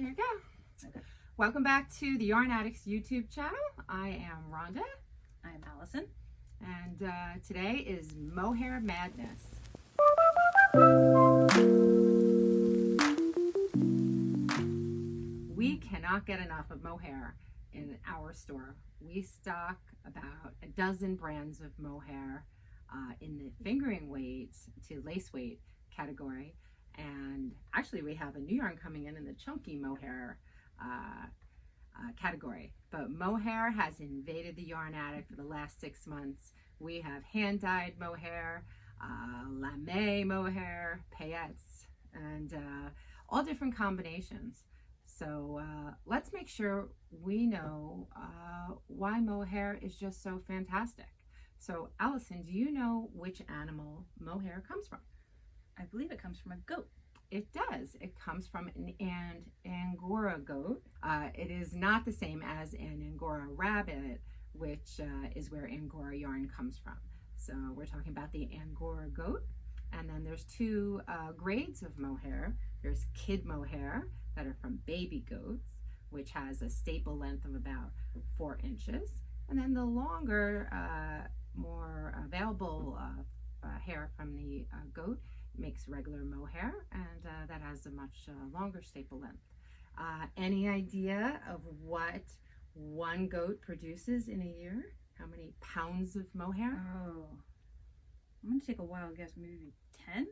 There you go. Welcome back to the Yarn Addicts YouTube channel. I am Rhonda. I'm Allison. And today is Mohair Madness. We cannot get enough of mohair in our store. We stock about a dozen brands of mohair in the fingering weight to lace weight category. And actually we have a new yarn coming in the chunky mohair category. But mohair has invaded the yarn attic for the last 6 months. We have hand-dyed mohair, lame mohair, paillettes, and all different combinations. So let's make sure we know why mohair is just so fantastic. So Allison, do you know which animal mohair comes from? I believe it comes from a goat. It does. It comes from an Angora goat. It is not the same as an Angora rabbit, which is where Angora yarn comes from. So we're talking about the Angora goat. And then there's two grades of mohair. There's kid mohair that are from baby goats, which has a staple length of about 4 inches. And then the longer, more available hair from the goat makes regular mohair, and that has a much longer staple length. Any idea of what one goat produces in a year? How many pounds of mohair? Oh, I'm going to take a wild guess, maybe 10?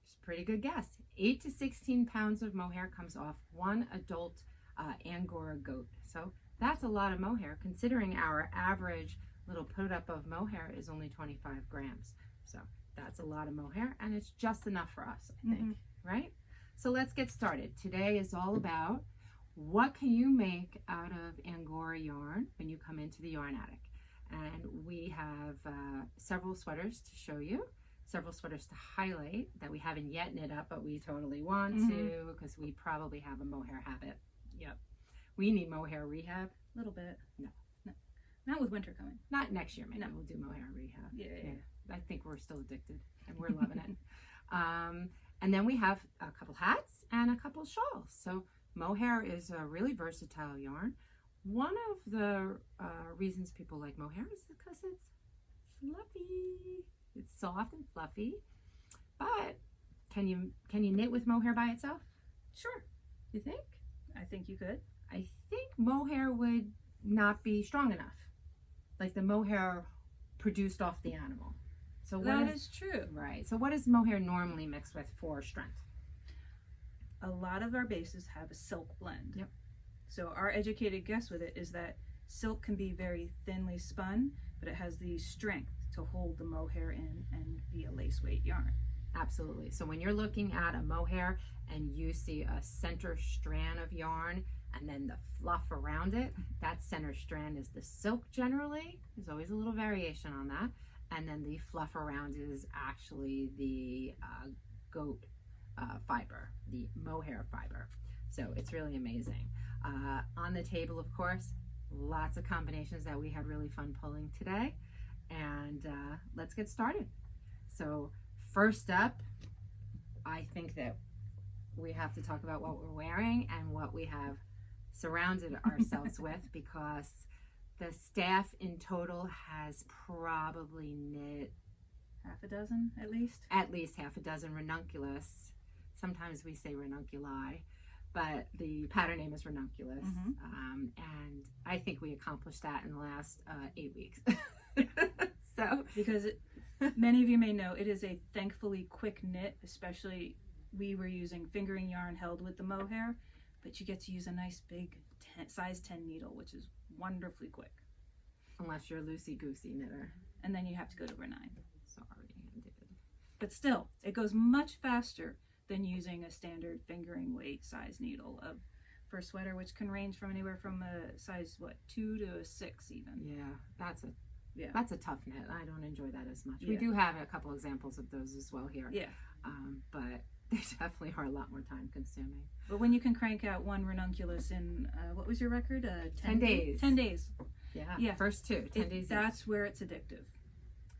It's a pretty good guess. 8 to 16 pounds of mohair comes off one adult Angora goat. So that's a lot of mohair, considering our average little put up of mohair is only 25 grams. So that's a lot of mohair, and it's just enough for us, I think, right? So let's get started. Today is all about what can you make out of Angora yarn when you come into the yarn attic. And we have several sweaters to show you, several sweaters to highlight that we haven't yet knit up, but we totally want to, because we probably have a mohair habit. Yep. We need mohair rehab. A little bit. No. Not with winter coming. Not next year, maybe. No. We'll do mohair rehab. Yeah. I think we're still addicted and we're loving it. And then we have a couple hats and a couple shawls. So mohair is a really versatile yarn. One of the reasons people like mohair is because it's fluffy. It's soft and fluffy. But can you knit with mohair by itself? Sure. You think? I think you could. I think mohair would not be strong enough. Like the mohair produced off the animal. So that is true. Right. So what is mohair normally mixed with for strength? A lot of our bases have a silk blend. Yep. So our educated guess with it is that silk can be very thinly spun, but it has the strength to hold the mohair in and be a lace weight yarn. Absolutely. So when you're looking at a mohair and you see a center strand of yarn and then the fluff around it, that center strand is the silk generally. There's always a little variation on that. And then the fluff around is actually the goat fiber, the mohair fiber. So it's really amazing. On the table, of course, lots of combinations that we had really fun pulling today. And let's get started. So first up, I think that we have to talk about what we're wearing and what we have surrounded ourselves with, because the staff in total has probably knit half a dozen at least. At least half a dozen ranunculus. Sometimes we say ranunculi, but the pattern name is ranunculus. And I think we accomplished that in the last 8 weeks. So because many of you may know, it is a thankfully quick knit, especially we were using fingering yarn held with the mohair, but you get to use a nice big size 10 needle, which is wonderfully quick. Unless you're a loosey-goosey knitter. And then you have to go to over 9. Sorry, I did. But still, it goes much faster than using a standard fingering weight size needle for a sweater, which can range from anywhere from a size 2 to a 6 even. Yeah, that's a tough knit. I don't enjoy that as much. Yeah. We do have a couple examples of those as well here. Yeah. But they definitely are a lot more time consuming. But when you can crank out one ranunculus in, what was your record? 10 days. 10 days. Yeah. First 10 days. That's where it's addictive.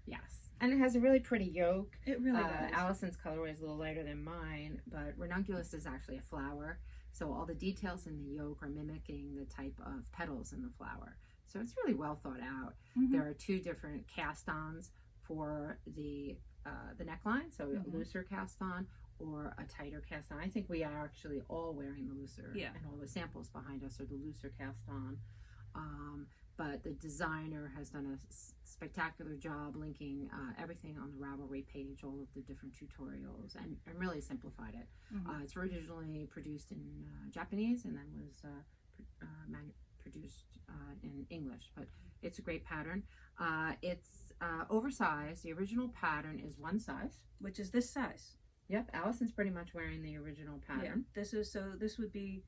Yes. And it has a really pretty yoke. It really does. Allison's colorway is a little lighter than mine, but ranunculus is actually a flower. So all the details in the yoke are mimicking the type of petals in the flower. So it's really well thought out. Mhm. There are two different cast-ons for the neckline, so a looser cast-on or a tighter cast-on. I think we are actually all wearing the looser, Yeah. and all the samples behind us are the looser cast-on. But the designer has done a spectacular job linking everything on the Ravelry page, all of the different tutorials, and really simplified it. It's originally produced in Japanese and then was produced in English, but it's a great pattern. It's oversized. The original pattern is one size. Which is this size. Yep, Allison's pretty much wearing the original pattern. Yeah. This would be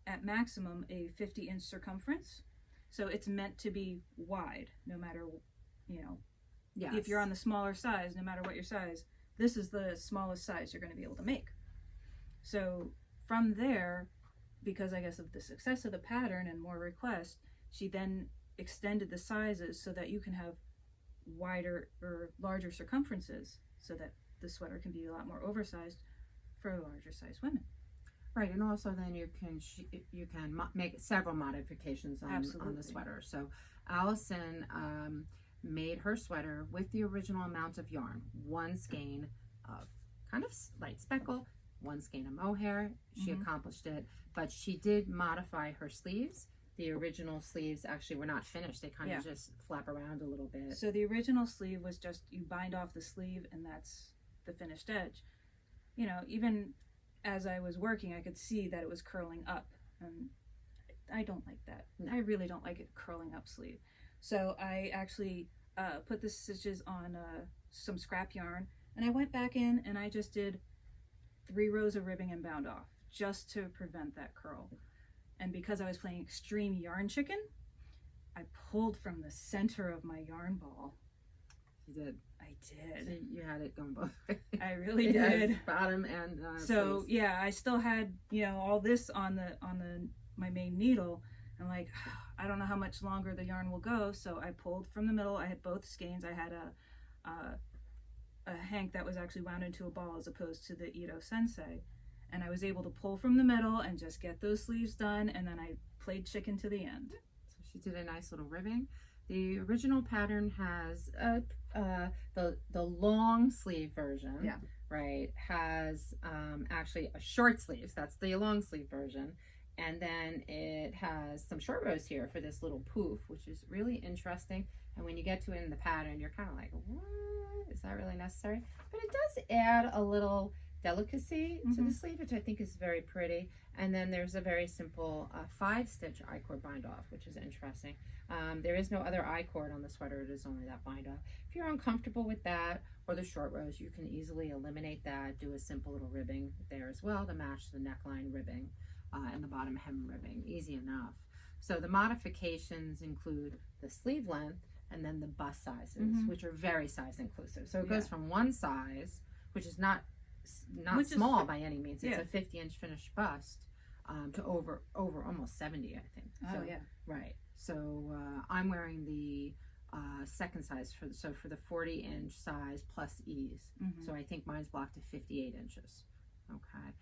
at maximum a 50-inch circumference. So it's meant to be wide, no matter, Yes. if you're on the smaller size, no matter what your size, this is the smallest size you're going to be able to make. So from there, because I guess of the success of the pattern and more requests, she then extended the sizes so that you can have wider or larger circumferences, so that the sweater can be a lot more oversized for larger size women. Right, and also then you can make several modifications on the sweater. So Allison made her sweater with the original amount of yarn, one skein of kind of light speckle, one skein of mohair. She accomplished it, but she did modify her sleeves. The original sleeves actually were not finished. They kind of just flap around a little bit. So the original sleeve was just, you bind off the sleeve and that's the finished edge. Even as I was working, I could see that it was curling up, and I don't like that. No. I really don't like it curling up sleeve. So I actually put the stitches on some scrap yarn, and I went back in and I just did 3 rows of ribbing and bound off, just to prevent that curl. And because I was playing extreme yarn chicken, I pulled from the center of my yarn ball. You did. I did. So you had it going both ways. I really Yes, did. bottom and So sleeves. yeah, I still had all this on my main needle. I'm like, I don't know how much longer the yarn will go, so I pulled from the middle. I had both skeins. I had a hank that was actually wound into a ball as opposed to the Ito Sensei, and I was able to pull from the middle and just get those sleeves done, and then I played chicken to the end. So she did a nice little ribbing. The original pattern has the long sleeve version. Yeah. Right. Has actually a short sleeves. That's the long sleeve version. And then it has some short rows here for this little poof, which is really interesting. And when you get to it in the pattern, you're kind of like, what? Is that really necessary? But it does add a little delicacy to the sleeve, which I think is very pretty. And then there's a very simple 5-stitch I-cord bind off, which is interesting. There is no other I-cord on the sweater. It is only that bind off. If you're uncomfortable with that or the short rows, you can easily eliminate that. Do a simple little ribbing there as well to match the neckline ribbing and the bottom hem ribbing. Easy enough. So the modifications include the sleeve length and then the bust sizes, which are very size inclusive. So it goes from one size, which is not small by any means. It's a 50-inch finished bust to over almost 70, I think. Oh, yeah. Right. So I'm wearing the second size for the 40-inch size plus ease. So I think mine's blocked to 58 inches. Okay.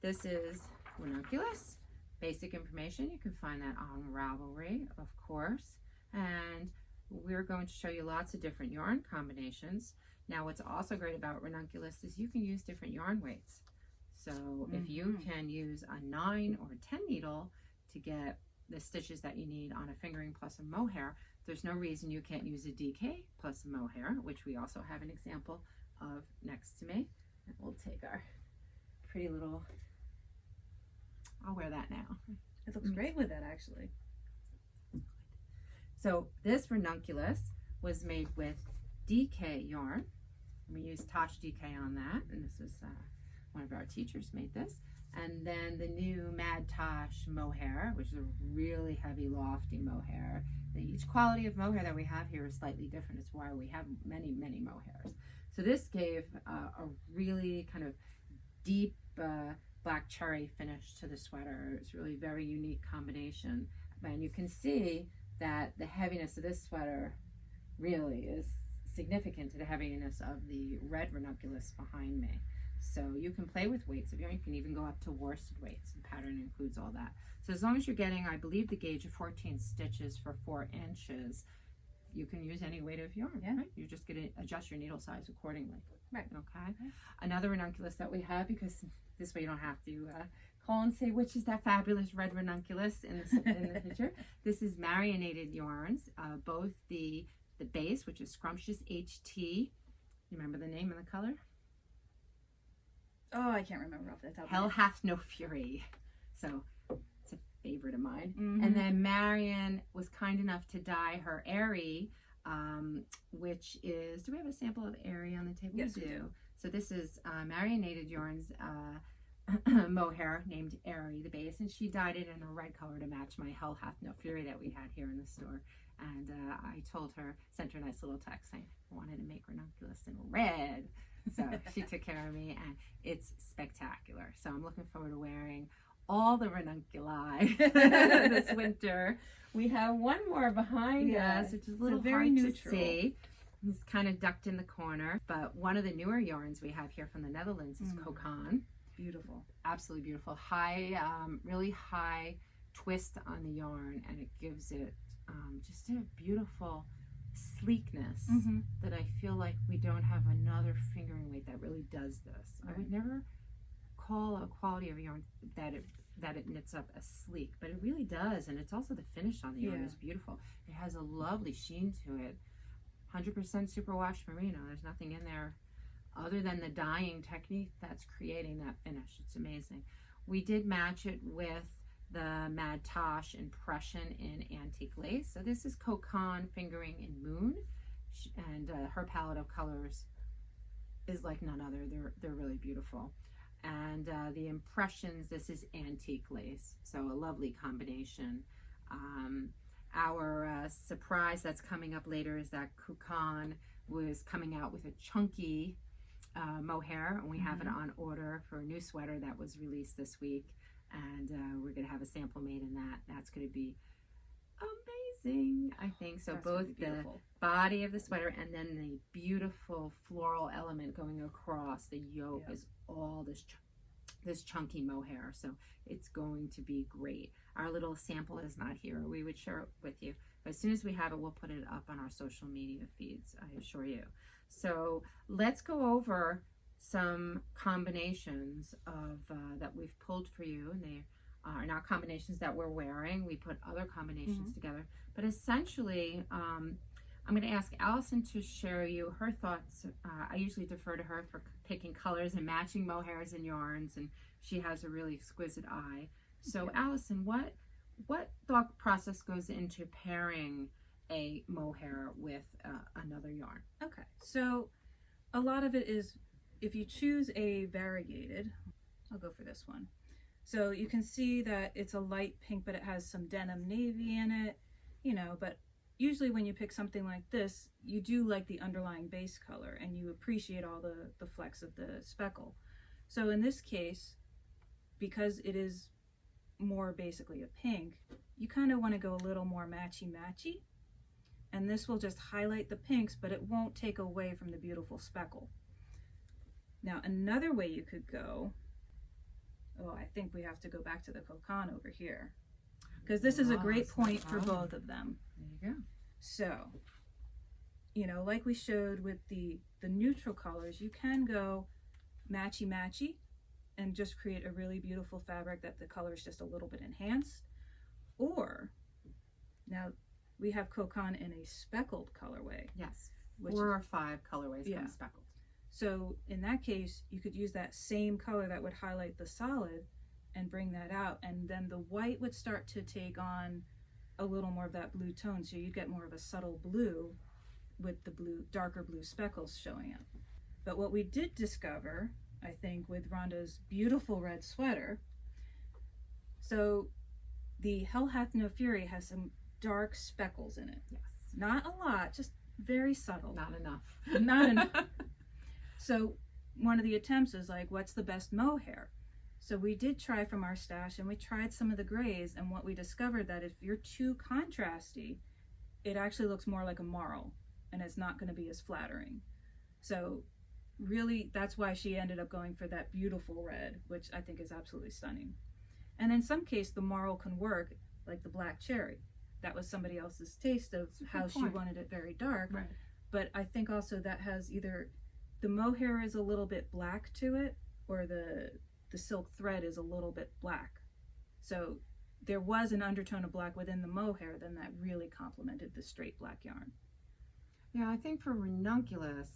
This is ranunculus. Basic information. You can find that on Ravelry, of course. And we're going to show you lots of different yarn combinations. Now, what's also great about ranunculus is you can use different yarn weights. So if you can use a 9 or 10 needle to get the stitches that you need on a fingering plus a mohair, there's no reason you can't use a DK plus a mohair, which we also have an example of next to me. And we'll take our pretty little, I'll wear that now. It looks great with that, actually. So this ranunculus was made with DK yarn. We used Tosh DK on that, and this is one of our teachers made this. And then the new Mad Tosh mohair, which is a really heavy, lofty mohair. Each quality of mohair that we have here is slightly different. It's why we have many, many mohairs. So this gave a really kind of deep black cherry finish to the sweater. It's really a very unique combination. And you can see that the heaviness of this sweater really is significant to the heaviness of the red ranunculus behind me. So you can play with weights of yarn. You can even go up to worsted weights. The pattern includes all that. So as long as you're getting, I believe, the gauge of 14 stitches for 4 inches, you can use any weight of yarn. Yeah. Right? You're just going to adjust your needle size accordingly. Right. Okay. Another ranunculus that we have, because this way you don't have to call and say which is that fabulous red ranunculus in the picture. This is Marionated Yarns. Both the base, which is Scrumptious HT. You remember the name and the color? Oh, I can't remember off the top of my Hell head. Hath No Fury. So it's a favorite of mine. Mhm. And then Marion was kind enough to dye her Airy, which is, do we have a sample of Airy on the table? Yes, we we do. So this is Marionated Yarns mohair named Airy, the base, and she dyed it in a red color to match my Hell Hath No Fury that we had here in the store. And I told her, sent her a nice little text saying I wanted to make ranunculus in red. So she took care of me, and it's spectacular. So I'm looking forward to wearing all the ranunculi this winter. We have one more behind us, which is a little very hard neutral to see. It's kind of ducked in the corner. But one of the newer yarns we have here from the Netherlands is Cocan. Beautiful. Absolutely beautiful. High, really high twist on the yarn, and it gives it just a beautiful sleekness that I feel like we don't have another fingering weight that really does this. Right. I would never call a quality of yarn that it knits up as sleek, but it really does. And it's also the finish on the yarn is beautiful. It has a lovely sheen to it. 100% superwash merino. There's nothing in there other than the dyeing technique that's creating that finish. It's amazing. We did match it with the Mad Tosh impression in antique lace. So this is Cocan fingering in Moon, and her palette of colors is like none other. They're really beautiful. And the impressions, this is antique lace, so a lovely combination. Our surprise that's coming up later is that Cocan was coming out with a chunky mohair, and we have it on order for a new sweater that was released this week. And we're going to have a sample made in that. That's going to be amazing, I think. So That's both really the body of the sweater and then the beautiful floral element going across the yoke is all this chunky mohair. So it's going to be great. Our little sample is not here. We would share it with you. But as soon as we have it, we'll put it up on our social media feeds, I assure you. So let's go over some combinations of that we've pulled for you, and they are not combinations that we're wearing. We put other combinations together, but essentially I'm going to ask Allison to share you her thoughts. I usually defer to her for picking colors and matching mohairs and yarns, and she has a really exquisite eye. So Allison, what thought process goes into pairing a mohair with another yarn? Okay, so a lot of it is, if you choose a variegated, I'll go for this one. So you can see that it's a light pink, but it has some denim navy in it, you know, but usually when you pick something like this, you do like the underlying base color and you appreciate all the flecks of the speckle. So in this case, because it is more basically a pink, you kind of want to go a little more matchy-matchy. And this will just highlight the pinks, but it won't take away from the beautiful speckle. Now, another way you could go, I think we have to go back to the Cocan over here, because this is a great point for both of them. There you go. So, you know, like we showed with the neutral colors, you can go matchy-matchy and just create a really beautiful fabric that the color is just a little bit enhanced. Or, now we have Cocan in a speckled colorway. Yes, which 4 or 5 colorways come speckled. So in that case, you could use that same color that would highlight the solid and bring that out. And then the white would start to take on a little more of that blue tone. So you get more of a subtle blue with the blue, darker blue speckles showing up. But what we did discover, I think, with Rhonda's beautiful red sweater, so the Hell Hath No Fury has some dark speckles in it. Yes. Not a lot, just very subtle. Not enough. Not enough. So one of the attempts is like, what's the best mohair? So we did try from our stash, and we tried some of the grays, and what we discovered that if you're too contrasty, it actually looks more like a marl, and it's not going to be as flattering. So really, that's why she ended up going for that beautiful red, which I think is absolutely stunning. And in some case, the marl can work, like the black cherry. That was somebody else's taste of how she wanted it very dark. Right. But I think also that has either the mohair is a little bit black to it, or the silk thread is a little bit black. So there was an undertone of black within the mohair, then that really complemented the straight black yarn. Yeah, I think for ranunculus,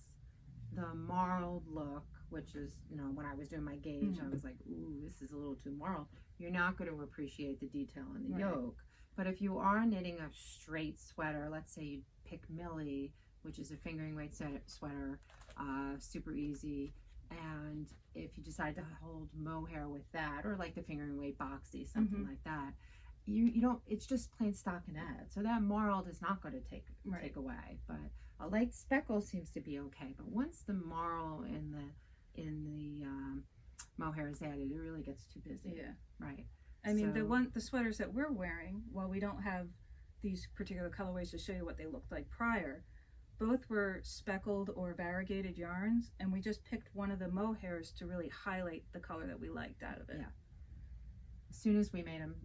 the marled look, which is, you know, when I was doing my gauge, I was like, ooh, this is a little too marled. You're not going to appreciate the detail in the yoke. But if you are knitting a straight sweater, let's say you pick Millie, which is a fingering weight sweater, super easy. And if you decide to hold mohair with that, or like the fingering weight boxy, something like that, you don't, it's just plain stockinette. So that marled is not going to take away. But a light speckle seems to be okay. But once the marl in the mohair is added, it really gets too busy. Yeah. Right. I mean, the sweaters that we're wearing, while we don't have these particular colorways to show you what they looked like prior, both were speckled or variegated yarns, and we just picked one of the mohairs to really highlight the color that we liked out of it. Yeah. As soon as we made them,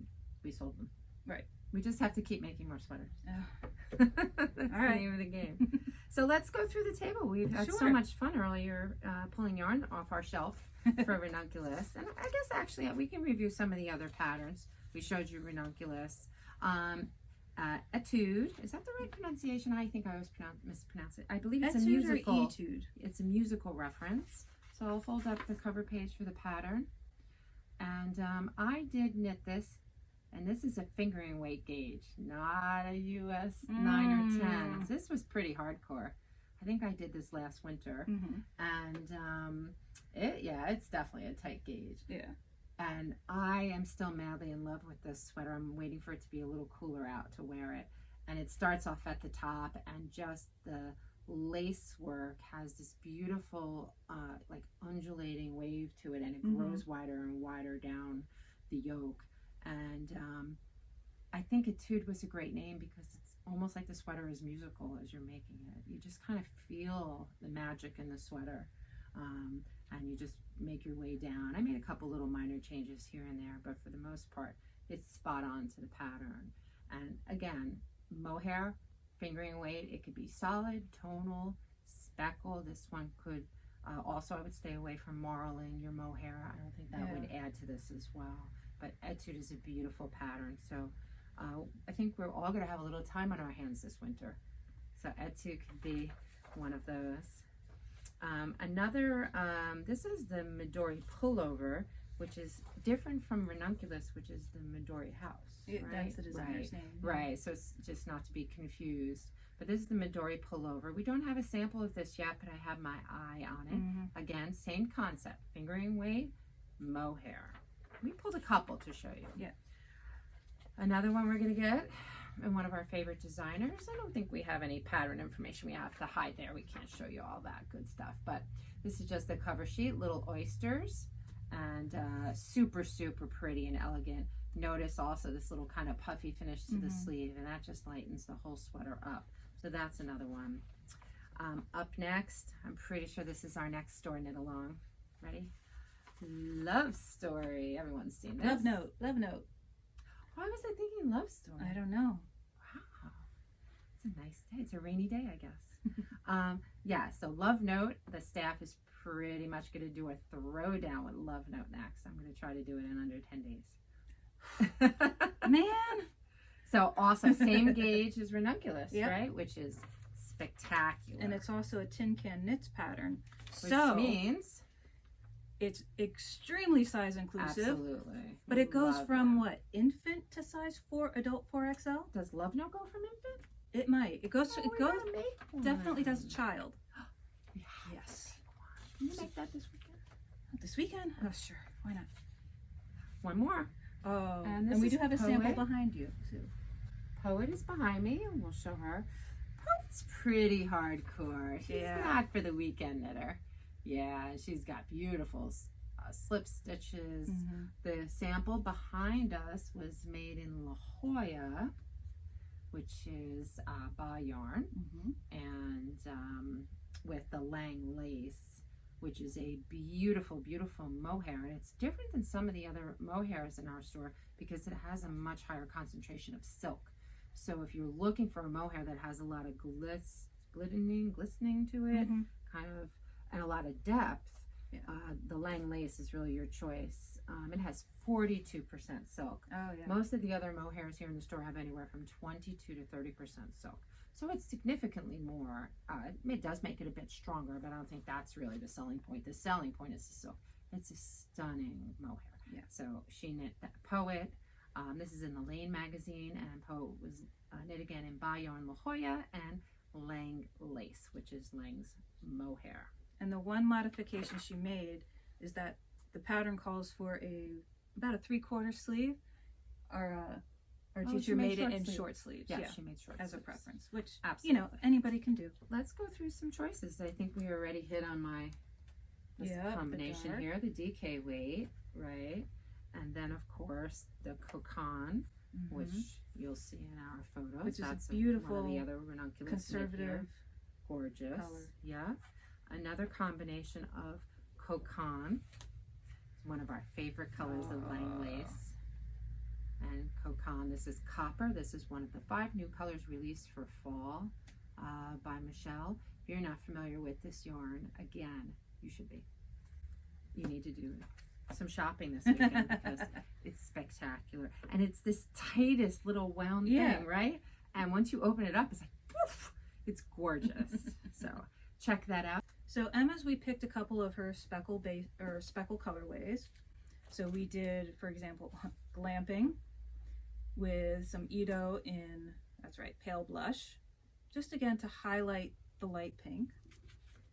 we sold them. Right. We just have to keep making more sweaters. All That's the right. name of the game. So let's go through the table. We've had so much fun earlier pulling yarn off our shelf for ranunculus. And I guess actually we can review some of the other patterns. We showed you ranunculus. Etude. Is that the right pronunciation? I think I always mispronounce it. I believe it's Etude a musical. or etude? It's a musical reference. So I'll fold up the cover page for the pattern. And I did knit this. And this is a fingering weight gauge, not a US 9 or 10. So this was pretty hardcore. I think I did this last winter. And it's definitely a tight gauge. Yeah. And I am still madly in love with this sweater. I'm waiting for it to be a little cooler out to wear it. And it starts off at the top, and just the lace work has this beautiful like undulating wave to it, and it grows wider and wider down the yoke. And I think Etude was a great name because it's almost like the sweater is musical as you're making it. You just kind of feel the magic in the sweater, and you just make your way down. I made a couple little minor changes here and there, but for the most part, it's spot on to the pattern. And again, mohair, fingering weight, it could be solid, tonal, speckle. This one could also, I would stay away from marling your mohair. I don't think that would add to this as well. But Etude is a beautiful pattern. So I think we're all going to have a little time on our hands this winter. So Etude could be one of those. This is the Midori pullover, which is different from ranunculus, which is the Midori house. Yeah, right? that's the designer's name. Right, so it's just not to be confused. But this is the Midori pullover. We don't have a sample of this yet, but I have my eye on it. Again, same concept, fingering weight, mohair. We pulled a couple to show you. Yeah. Another one we're going to get, and one of our favorite designers. I don't think we have any pattern information we have to hide there. We can't show you all that good stuff. But this is just the cover sheet, little oysters, and super, super pretty and elegant. Notice also this little kind of puffy finish to the sleeve, and that just lightens the whole sweater up. So that's another one. Up next, I'm pretty sure this is our next store knit along. Ready? Love Story. Everyone's seen this. Love Note. Love Note. Why was I thinking Love Story? I don't know. Wow. It's a nice day. It's a rainy day, I guess. Yeah, so Love Note. The staff is pretty much going to do a throwdown with Love Note next. I'm going to try to do it in under 10 days. Man. So also same gauge as ranunculus, right? Which is spectacular. And it's also a tin can knits pattern. Which means it's extremely size inclusive. Absolutely. But it goes from what, infant to size 4, adult 4XL? Does Love Note go from infant? It might. It goes. Definitely does one. child. Yes. Can you make that this weekend? This weekend? Oh, sure. Why not? One more. Oh, and we do have a sample behind you too. Poet is behind me, and we'll show her. Poet's pretty hardcore. She's not for the weekend knitter. Yeah, she's got beautiful slip stitches. The sample behind us was made in La Jolla, which is ba yarn, and with the Lang lace. which is a beautiful, beautiful mohair. And it's different than some of the other mohairs in our store because it has a much higher concentration of silk. So if you're looking for a mohair that has a lot of glistening to it, kind of, and a lot of depth, the Lang lace is really your choice. It has 42% silk. Oh, yeah. Most of the other mohairs here in the store have anywhere from 22 to 30% silk. So it's significantly more. It does make it a bit stronger, but I don't think that's really the selling point. The selling point is the silk. It's a stunning mohair. Yeah. So she knit that Poet. This is in the Lane magazine, and Poet was knit again in Bayonne Mohair and Lang lace, which is Lang's mohair. And the one modification she made is that the pattern calls for about a 3/4 sleeve. Our teacher made it in short sleeves. Yeah, she made short as sleeves. A preference, which Absolutely. Anybody can do. Let's go through some choices. I think we already hit on this combination here, the DK weight, right? And then of course the Cocan, which you'll see in our photos. Which is That's a beautiful one of the other ranunculus conservative, gorgeous color. Yeah. Another combination of Cocan, one of our favorite colors of Lang lace. And Cocan, this is copper. This is one of the 5 new colors released for fall by Michelle. If you're not familiar with this yarn, again, you should be. You need to do some shopping this weekend because it's spectacular. And it's this tightest little wound thing, right? And once you open it up, it's like, poof, it's gorgeous. So check that out. So Emma's, we picked a couple of her speckle colorways. So we did, for example, glamping with some Edo in, that's right, pale blush, just again to highlight the light pink.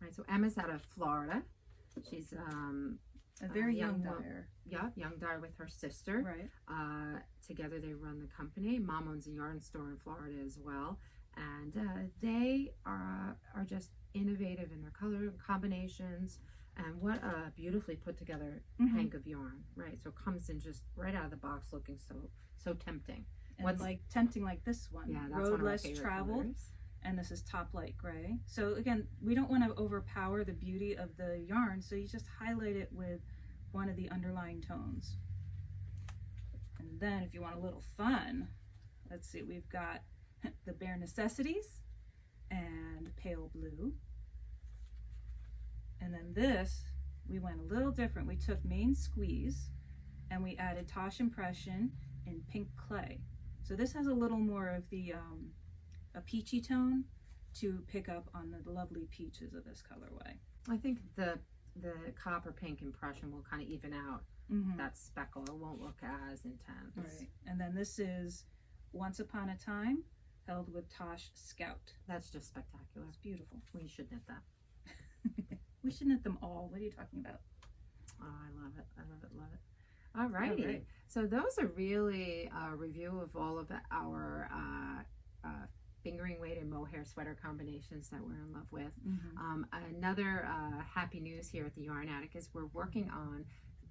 Right, so Emma's out of Florida. She's a very young dyer. Yeah, young dyer with her sister. Right. Together they run the company. Mom owns a yarn store in Florida as well. And they are just innovative in their color combinations. And what a beautifully put together hank of yarn, right? So it comes in just right out of the box looking so tempting. And like tempting like this one. Yeah, that's Road one of Less my favorite Traveled. colors. And this is Top Light Gray. So again, we don't want to overpower the beauty of the yarn, so you just highlight it with one of the underlying tones. And then if you want a little fun, let's see, we've got the Bare Necessities and Pale Blue. And then this, we went a little different. We took Main Squeeze and we added Tosh Impression in Pink Clay. So this has a little more of the a peachy tone to pick up on the lovely peaches of this colorway. I think the copper pink impression will kind of even out that speckle. It won't look as intense. Right. And then this is Once Upon a Time, held with Tosh Scout. That's just spectacular. It's beautiful. We should knit that. We should knit them all. What are you talking about? Oh, I love it. I love it. Love it. All righty. All right. So those are really a review of all of our fingering weighted mohair sweater combinations that we're in love with. Another happy news here at the Yarn Attic is we're working on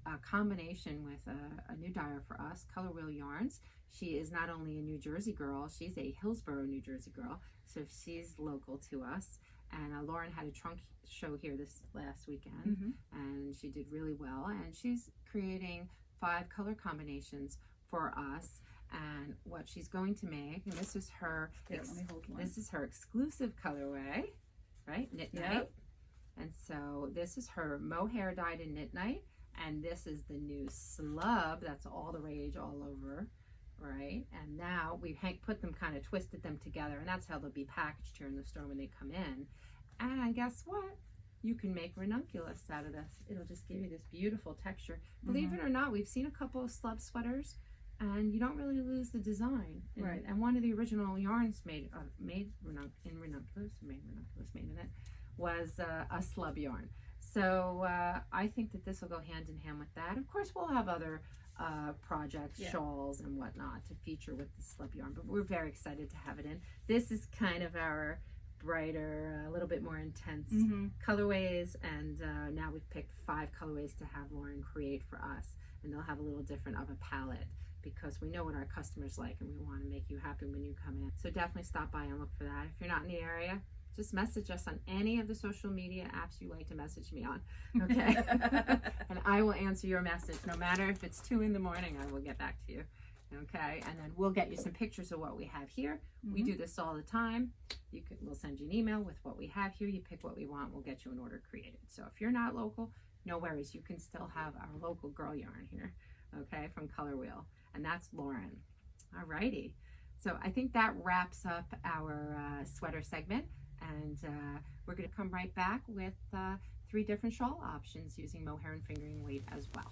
a combination with a new dyer for us, Color Wheel Yarns. She is not only a New Jersey girl, she's a Hillsborough, New Jersey girl, so she's local to us. And Lauren had a trunk show here this last weekend, and she did really well. And she's creating 5 color combinations for us. And what she's going to make, and this is her, this is her exclusive colorway, right? Knit Night. And so this is her mohair dyed in Knit Night, and this is the new slub. That's all the rage all over, right? And now we've put them, kind of twisted them together, and that's how they'll be packaged here in the store when they come in. And guess what? You can make ranunculus out of this. It'll just give you this beautiful texture. Believe it or not, we've seen a couple of slub sweaters, and you don't really lose the design. Right. And one of the original yarns made in it was a slub yarn. So I think that this will go hand in hand with that. Of course, we'll have other projects, shawls and whatnot to feature with the slub yarn, but we're very excited to have it in. This is kind of our brighter, a little bit more intense colorways, and now we've picked 5 colorways to have Lauren create for us, and they'll have a little different of a palette because we know what our customers like and we want to make you happy when you come in. So definitely stop by and look for that. If you're not in the area, just message us on any of the social media apps you like to message me on, okay? And I will answer your message. No matter if it's 2 a.m, I will get back to you, okay? And then we'll get you some pictures of what we have here. We do this all the time. We'll send you an email with what we have here. You pick what we want. We'll get you an order created. So if you're not local, no worries. You can still have our local girl yarn here, okay, from Color Wheel. And that's Lauren. All righty. So I think that wraps up our sweater segment. And we're going to come right back with 3 different shawl options using mohair and fingering weight as well.